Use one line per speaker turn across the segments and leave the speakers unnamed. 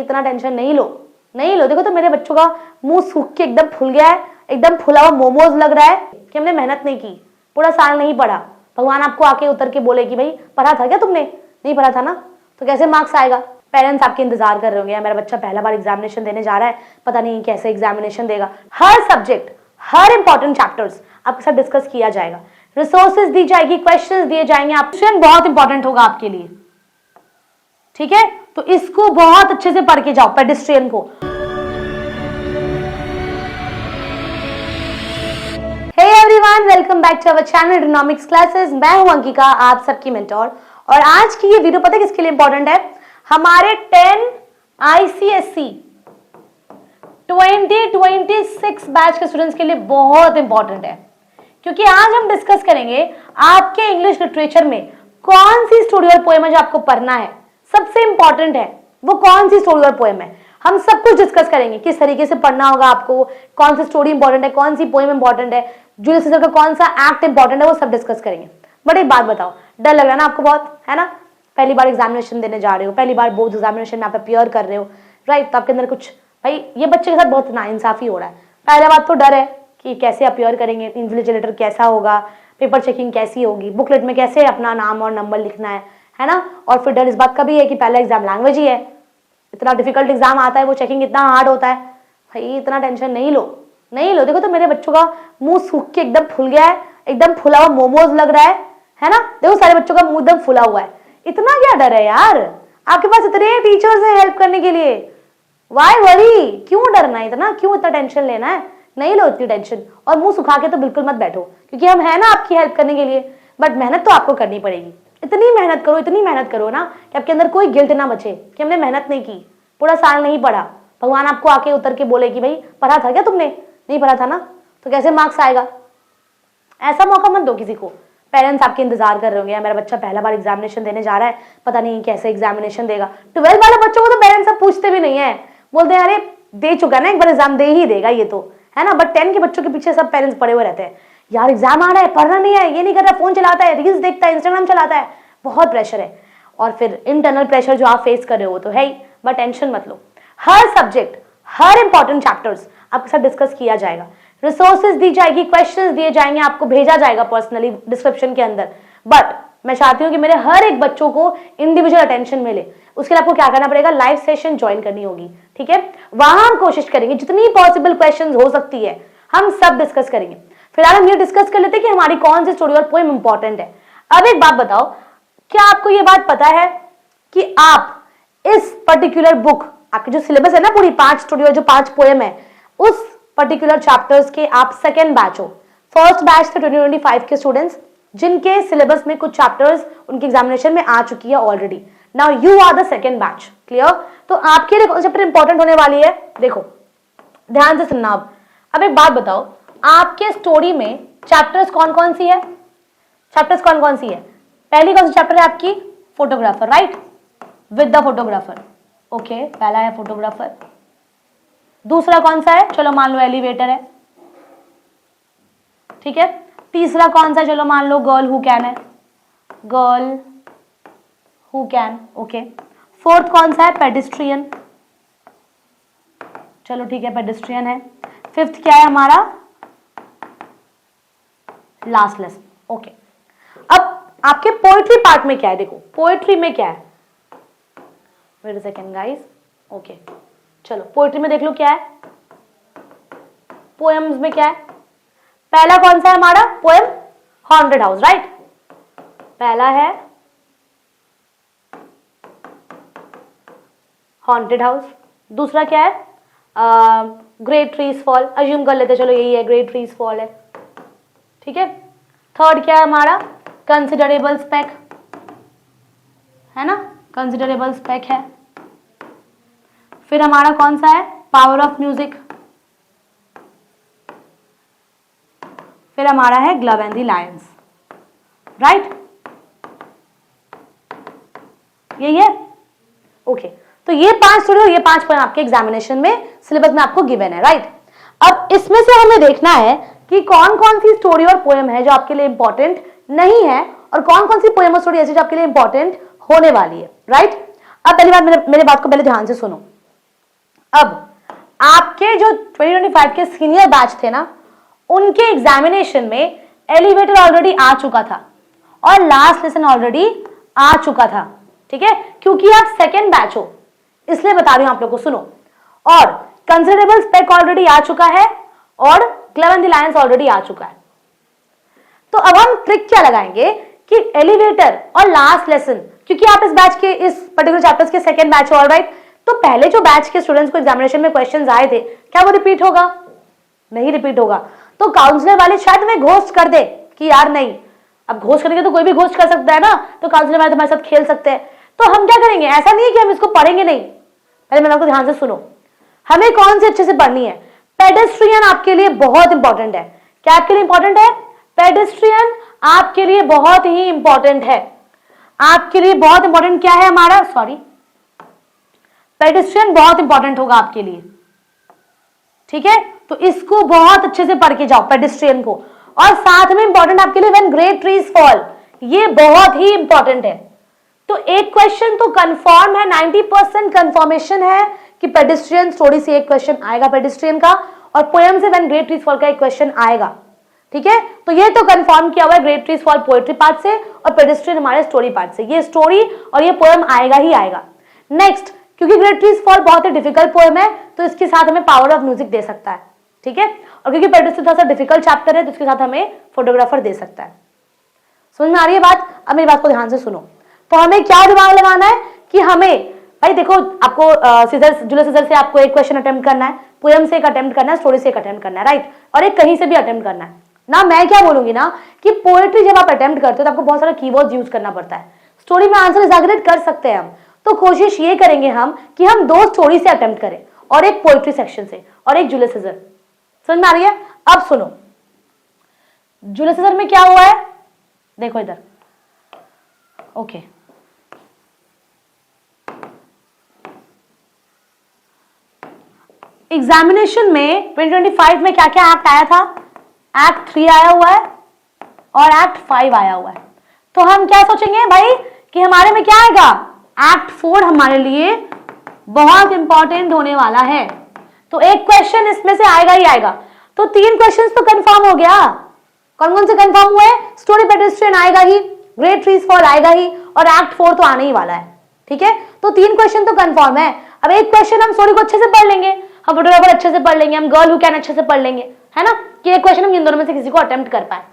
इतना टेंशन नहीं लो, नहीं लो। देखो तो मेरे बच्चों का मुंह सूख के एकदम फूल गया है, एकदम फुला हुआ मोमोज लग रहा है कि हमने मेहनत नहीं की, पूरा साल नहीं पढ़ा। भगवान आपको आके उतर के बोले कि भाई पढ़ा था क्या तुमने, नहीं पढ़ा था ना, तो कैसे मार्क्स आएगा। पेरेंट्स आपके इंतजार कर रहे होंगे, मेरा बच्चा पहला बार एग्जामिनेशन देने जा रहा है, पता नहीं कैसे एग्जामिनेशन देगा। हर सब्जेक्ट, हर इंपॉर्टेंट चैप्टर्स आपके साथ डिस्कस किया जाएगा, रिसोर्सेज दी जाएगी, क्वेश्चंस दिए जाएंगे। ऑप्शन बहुत इंपॉर्टेंट होगा आपके लिए, ठीक है। तो इसको बहुत अच्छे से पढ़ के जाओ, पेडिस्ट्रियन को। Hey everyone, welcome back to our channel economics classes. मैं हूं अंकिका, आप सबकी मेंटोर। और आज की ये वीडियो पता है किसके लिए इंपॉर्टेंट है? हमारे 10 ICSE 2026 बैच के स्टूडेंट्स के लिए बहुत इंपॉर्टेंट है, क्योंकि आज हम डिस्कस करेंगे आपके इंग्लिश लिटरेचर में कौन सी स्टोरी और पोएम है जो आपको पढ़ना है। सबसे इंपॉर्टेंट है वो कौन सी स्टोरी और पोएम है। हम सब कुछ डिस्कस करेंगे, किस तरीके से पढ़ना होगा आपको, कौन सी स्टोरी इंपॉर्टेंट है, कौन सी पोएम इंपॉर्टेंट है, जूलियस सीजर का कौन सा एक्ट इंपॉर्टेंट है, वो सब डिस्कस करेंगे। बट एक बात बताओ, डर लग रहा है ना आपको बहुत, है ना? पहली बार एग्जामिनेशन देने जा रहे हो, पहली बार बोर्ड एग्जामिनेशन में आप अपियर कर रहे हो, राइट? तो आपके अंदर कुछ, भाई ये बच्चे के साथ बहुत नाइंसाफी हो रहा है। पहला बात तो डर है कि कैसे अपियर करेंगे, इन्विजिलेटर कैसा होगा, पेपर चेकिंग कैसी होगी, बुकलेट में कैसे अपना नाम और नंबर लिखना है ना? और फिर डर इस बात का भी है कि पहला एग्जाम लैंग्वेज ही है, इतना डिफिकल्ट एग्जाम आता है, वो चेकिंग इतना हार्ड होता है। भाई इतना टेंशन नहीं लो, नहीं लो। देखो तो मेरे बच्चों का मुंह सूख के एकदम फूल गया है, एकदम फुला हुआ मोमोज लग रहा है ना? देखो सारे बच्चों का मुंह एकदम फुला हुआ है। इतना क्या डर है यार, आपके पास इतने टीचर्स हैं हेल्प करने के लिए। वाई वरी, क्यों डरना है इतना, क्यों इतना टेंशन लेना है? नहीं लो इतनी टेंशन, और मुंह सुखा के तो बिल्कुल मत बैठो, क्योंकि हम है ना आपकी हेल्प करने के लिए। बट मेहनत तो आपको करनी पड़ेगी। इतनी मेहनत करो, इतनी मेहनत करो ना कि आपके अंदर कोई गिल्ट ना बचे कि हमने मेहनत नहीं की, पूरा साल नहीं पढ़ा। भगवान आपको आके उतर के बोले कि भाई पढ़ा था क्या तुमने, नहीं पढ़ा था ना, तो कैसे मार्क्स आएगा। ऐसा मौका मत दो किसी को। पेरेंट्स आपके इंतजार कर रहे होंगे, मेरा बच्चा पहला बार एग्जामिनेशन देने जा रहा है, पता नहीं कैसे एग्जामिनेशन देगा। 12 वाले बच्चों को तो पेरेंट्स सब पूछते भी नहीं है, बोलते हैं अरे दे चुका है ना, एक बार एग्जाम दे ही देगा ये तो, है ना? बट 10 के बच्चों के पीछे सब पेरेंट्स पड़े हुए रहते हैं, यार एग्जाम आ रहा है, पढ़ना नहीं है, ये नहीं कर रहा, फोन चलाता है, रील्स देखता है, इंस्टाग्राम चलाता है, बहुत प्रेशर है। और फिर इंटरनल प्रेशर जो आप फेस कर रहे हो तो है ही, बट टेंशन मत लो। हर सब्जेक्ट, हर इंपॉर्टेंट चैप्टर्स आपके साथ डिस्कस किया जाएगा, रिसोर्सेज दी जाएगी, क्वेश्चंस दिए जाएंगे, आपको भेजा जाएगा पर्सनली डिस्क्रिप्शन के अंदर। बट मैं चाहती हूँ कि मेरे हर एक बच्चों को इंडिविजुअल अटेंशन मिले। उसके लिए आपको क्या करना पड़ेगा, लाइव सेशन ज्वाइन करनी होगी, ठीक है? वहां हम कोशिश करेंगे जितनी पॉसिबल क्वेश्चंस हो सकती है हम सब डिस्कस करेंगे। फिलहाल हम ये डिस्कस कर लेते हैं कि हमारी कौन सी स्टोरी और पोएम इंपॉर्टेंट है। अब एक बात बताओ, क्या आपको ये बात पता है कि आप इस पर्टिकुलर बुक, आपकी जो सिलेबस है ना पूरी 5 स्टोरी और जो 5 पोएम है, उस पर्टिकुलर चैप्टर्स के आप सेकेंड बैच हो। फर्स्ट बैच थे 2025 के स्टूडेंट्स जिनके सिलेबस में कुछ चैप्टर्स उनके एग्जामिनेशन में आ चुकी है already. Now you are the second batch, clear? तो आपके लिए कौन चैप्टर इंपॉर्टेंट होने वाली है, देखो ध्यान से सुनना। अब एक बात बताओ, आपके स्टोरी में चैप्टर्स कौन कौन सी है? चैप्टर्स कौन कौन सी है? पहली कौन सी चैप्टर है आपकी? Photographer, right? With the photographer, okay, पहला है फोटोग्राफर। दूसरा कौन सा है? चलो मान लो एलिवेटर है, ठीक है। तीसरा कौन सा? चलो मान लो गर्ल हु कैन है, girl who can, okay. Fourth कौन सा है? पेडिस्ट्रियन, चलो ठीक है, पेडिस्ट्रियन है। फिफ्थ क्या है हमारा? Last lesson, okay. अब आपके पोएट्री पार्ट में क्या है, देखो पोएट्री में क्या है, wait a second guys, okay, चलो पोएट्री में देख लो क्या है, पोएम्स में क्या है। पहला कौन सा है हमारा पोएम? Haunted house, right? पहला है हॉन्टेड हाउस। दूसरा क्या है? ग्रेट ट्रीज फॉल, अज्यूम कर लेते, चलो यही है, ग्रेट ट्रीज फॉल है, ठीक है। थर्ड क्या है हमारा? कंसिडरेबल स्पेक, है ना? कंसिडरेबल स्पेक है। फिर हमारा कौन सा है? Power of music. फिर हमारा है glove and the Lions, right? यही है, ओके। तो ये 5 स्टोरी और ये 5 पोएम आपके एग्जामिनेशन में सिलेबस में आपको गिवन है, राइट? अब इसमें से हमें देखना है कि कौन कौन सी स्टोरी और पोएम है जो आपके लिए इंपॉर्टेंट नहीं है और कौन कौन सी पोएम और स्टोरी ऐसी जो आपके लिए इंपॉर्टेंट होने वाली है, राइट? अब पहली बात, मेरे बात को पहले ध्यान से सुनो। अब आपके जो 2025 के सीनियर बैच थे ना, उनके एग्जामिनेशन में एलिवेटर ऑलरेडी आ चुका था और लास्ट लेसन ऑलरेडी आ चुका था, ठीक है, क्योंकि आप सेकेंड बैच हो इसलिए बता रही हूं आप लोग को, सुनो। और कंसिडरेबल स्पेक ऑलरेडी आ चुका है और क्लेवन द लायंस ऑलरेडी आ चुका है। तो अब हम ट्रिक क्या लगाएंगे कि एलिवेटर और लास्ट लेसन, क्योंकि आप इस बैच के, इस पर्टिकुलर चैप्टर्स के सेकंड बैच हो, ऑलराइट, तो पहले जो बैच के स्टूडेंट्स को एग्जामिनेशन में क्वेश्चंस आए थे, क्या वो रिपीट होगा? नहीं रिपीट होगा। तो काउंसलर वाले शायद हमें घोस्ट कर दे कि यार नहीं, अब घोस्ट करेंगे तो कोई भी घोस्ट कर सकता है ना, तो काउंसलर वाले हमारे साथ खेल सकते हैं। तो हम क्या करेंगे, ऐसा नहीं है कि हम इसको पढ़ेंगे नहीं, पहले मैंने आपको ध्यान से सुनो, हमें कौन सी अच्छे से पढ़नी है। पेडेस्ट्रियन आपके लिए बहुत इंपॉर्टेंट है। क्या आपके लिए इंपॉर्टेंट है? पेडेस्ट्रियन आपके लिए बहुत ही इंपॉर्टेंट है। आपके लिए बहुत इंपॉर्टेंट क्या है हमारा, सॉरी, पेडेस्ट्रियन बहुत इंपॉर्टेंट होगा आपके लिए, ठीक है। तो इसको बहुत अच्छे से पढ़ के जाओ पेडेस्ट्रियन को। और साथ में इंपॉर्टेंट आपके लिए व्हेन ग्रेट ट्रीज फॉल, ये बहुत ही इंपॉर्टेंट है। तो एक क्वेश्चन तो कंफर्म है, 90% कंफर्मेशन है कि पेडेस्ट्रियन स्टोरी से एक क्वेश्चन आएगा पेडेस्ट्रियन का, और पोएम से व्हेन ग्रेट ट्रीज फॉल का एक क्वेश्चन आएगा, ठीक है। तो ये तो कंफर्म किया हुआ है, great trees fall poetry part से और पेडेस्ट्रियन हमारे स्टोरी पार्ट से। ये स्टोरी और ये पोएम आएगा ही आएगा। नेक्स्ट, क्योंकि ग्रेट ट्रीज फॉल बहुत ही डिफिकल्ट पोएम है, तो इसके साथ हमें पावर ऑफ म्यूजिक दे सकता है, ठीक है। और क्योंकि पेडेस्ट्रियन थोड़ा सा डिफिकल्ट चैप्टर है, तो इसके साथ हमें फोटोग्राफर दे सकता है। समझ में आ रही है बात? अब मेरी बात को ध्यान से सुनो। तो हमें क्या दिमाग लगाना है कि हमें, भाई देखो, आपको जूलियस सीजर से आपको एक क्वेश्चन अटेम्प्ट करना है, पोएम से एक अटेम्प्ट करना है, स्टोरी से एक अटेम्प्ट करना है, राइट, और एक कहीं से भी अटेम्प्ट करना है ना। मैं क्या बोलूंगी ना कि पोएट्री जब आप अटेम्प्ट करते हो तो आपको बहुत सारा कीवर्ड्स यूज करना पड़ता है। स्टोरी में आंसर एग्जैगरेट कर सकते हैं हम, तो कोशिश ये करेंगे हम कि हम 2 स्टोरी से अटेम्प्ट करें और एक पोएट्री सेक्शन से और एक जूलियस सीजर। समझ में आ रही है? अब सुनो, जूलियस सीजर में क्या हुआ है, देखो इधर, ओके। एग्जामिनेशन में 2025 में क्या क्या एक्ट आया था? एक्ट 3 आया हुआ है और एक्ट 5 आया हुआ है। तो हम क्या सोचेंगे भाई कि हमारे में क्या आएगा? एक्ट 4 हमारे लिए बहुत इंपॉर्टेंट होने वाला है। तो एक क्वेश्चन इसमें से आएगा ही आएगा। तो 3 क्वेश्चंस तो कंफर्म हो गया। कौन कौन से कंफर्म हुए? स्टोरी पेडेस्ट्रियन आएगा ही, ग्रेट ट्रीज फॉल आएगा ही, और एक्ट 4 तो आने ही वाला है, ठीक है। तो 3 क्वेश्चन तो कंफर्म है। अब एक क्वेश्चन हम स्टोरी को अच्छे से पढ़ लेंगे, हम फोटोग्राफर अच्छे से पढ़ लेंगे, हम गर्ल हू कैन अच्छे से पढ़ लेंगे, है ना, कि एक क्वेश्चन हम इन दोनों में से किसी को अटेम्प्ट कर पाए।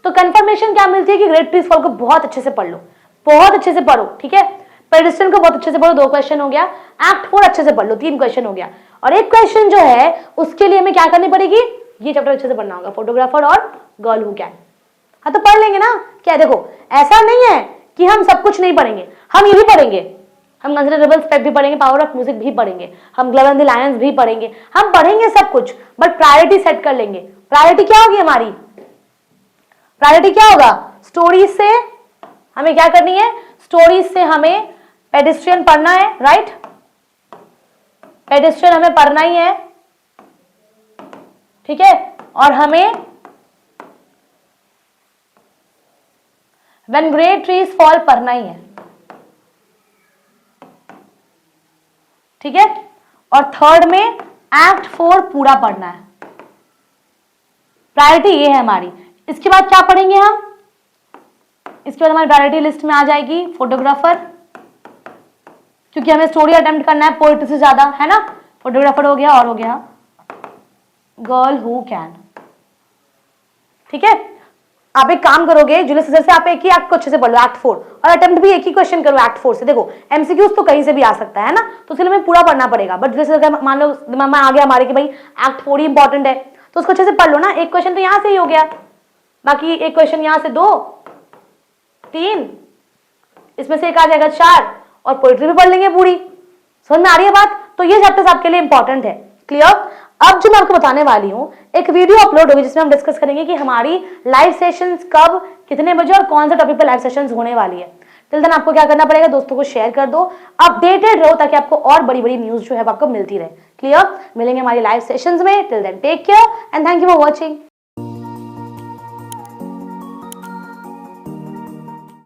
तो कंफर्मेशन क्या मिलती है कि ग्रेट ट्रीज फॉल को बहुत अच्छे से पढ़ लो, बहुत अच्छे से पढ़ो, ठीक है। पेडेस्ट्रियन को बहुत अच्छे से पढ़ो, 2 क्वेश्चन हो गया। एक्ट 4 अच्छे से पढ़ लो, 3 क्वेश्चन हो गया। और एक क्वेश्चन जो है उसके लिए हमें क्या करनी पड़ेगी, ये चैप्टर अच्छे से पढ़ना होगा, फोटोग्राफर और गर्ल हू कैन। हाँ तो पढ़ लेंगे ना, क्या देखो, ऐसा नहीं है कि हम सब कुछ नहीं पढ़ेंगे, हम ये भी पढ़ेंगे, हम कंसिडरेबल स्पेक भी पढ़ेंगे, पावर ऑफ म्यूजिक भी पढ़ेंगे, हम क्लेवन द लायंस भी पढ़ेंगे, हम पढ़ेंगे सब कुछ, बट प्रायोरिटी सेट कर लेंगे। प्रायोरिटी क्या होगी हमारी? प्रायोरिटी क्या होगा? स्टोरी से हमें क्या करनी है? स्टोरी से हमें पेडेस्ट्रियन पढ़ना है, राइट, पेडेस्ट्रियन हमें पढ़ना ही है, ठीक है। और हमें व्हेन ग्रेट ट्रीज फॉल पढ़ना ही है, ठीक है। और थर्ड में एक्ट 4 पूरा पढ़ना है। प्रायोरिटी ये है हमारी। इसके बाद क्या पढ़ेंगे हम? इसके बाद हमारी प्रायोरिटी लिस्ट में आ जाएगी फोटोग्राफर, क्योंकि हमें स्टोरी अटेम्प्ट करना है पोएट्री से ज्यादा, है ना। फोटोग्राफर हो गया और हो गया गर्ल हू कैन, ठीक है। आप एक काम करोगे, जूलियस सीजर से आप एक ही एक्ट को अच्छे से पढ़ लो, एक्ट 4, और अटेम्प्ट भी एक ही क्वेश्चन करो एक्ट 4 से। देखो एमसीक्यूज तो कहीं से भी आ सकता है ना, तो इसलिए हमें पूरा पढ़ना पड़ेगा। बट जूलियस सीजर का मान लो दिमाग में आ गया हमारे कि भाई एक्ट 4 ही इंपॉर्टेंट है, तो उसको अच्छे से पढ़ लो ना। एक क्वेश्चन तो यहां से ही हो गया, बाकी एक क्वेश्चन यहां से 2 3, इसमें से एक आ जाएगा 4, और पोएट्री भी पढ़ लेंगे पूरी। समझ में आ रही है बात? तो ये चैप्टर्स आपके लिए इंपॉर्टेंट है, क्लियर। अब जो मैं आपको बताने वाली हूं, एक वीडियो अपलोड होगी जिसमें हम डिस्कस करेंगे कि हमारी लाइव सेशंस कब, कितने बजे और कौन से टॉपिक पे लाइव सेशंस होने वाली है। टिल देन आपको क्या करना पड़ेगा, दोस्तों को शेयर कर दो, अपडेटेड रहो ताकि आपको और बड़ी बड़ी न्यूज जो है आपको मिलती रहे, क्लियर। मिलेंगे हमारी लाइव सेशंस में। Till then take care and thank you for watching.